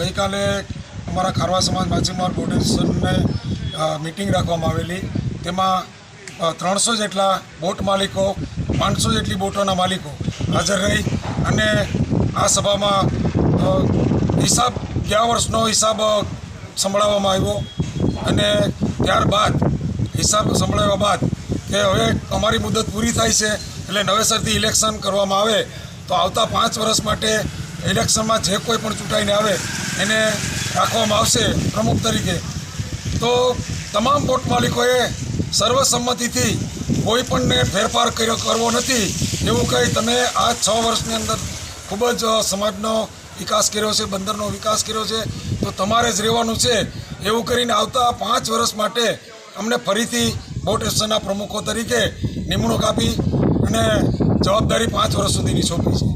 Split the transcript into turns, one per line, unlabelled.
ગઈકાલે અમારા ખારવા સમાજ માછીમાર બોર્ડ એસોસિએશનને મીટિંગ રાખવામાં આવેલી। તેમાં 300 જેટલા બોટ માલિકો, 500 જેટલી બોટોના માલિકો હાજર રહી અને આ સભામાં હિસાબ ગયા વર્ષનો હિસાબ સંભળાવવામાં આવ્યો અને ત્યારબાદ હિસાબ સંભળાવ્યા બાદ કે હવે અમારી મુદત પૂરી થાય છે એટલે નવેસરથી ઇલેક્શન કરવામાં આવે તો આવતા 5 વર્ષ માટે ઇલેક્શનમાં જે કોઈ પણ ચૂંટાઈને આવે એને રાખવામાં આવશે પ્રમુખ તરીકે। તો તમામ બોટ માલિકોએ સર્વસંમતિથી કોઈ પણને ફેરફાર કરવો નથી એવું કહી તમે આ 6 વર્ષની અંદર ખૂબ જ સમાજનો વિકાસ કર્યો છે, બંદરનો વિકાસ કર્યો છે, તો તમારે જ રહેવાનું છે એવું કરીને આવતા 5 વર્ષ માટે અમને ફરીથી બોટ એસોસિએશનના પ્રમુખો તરીકે નિમણૂક આપી અને જવાબદારી 5 વર્ષ સુધીની સોંપી છે।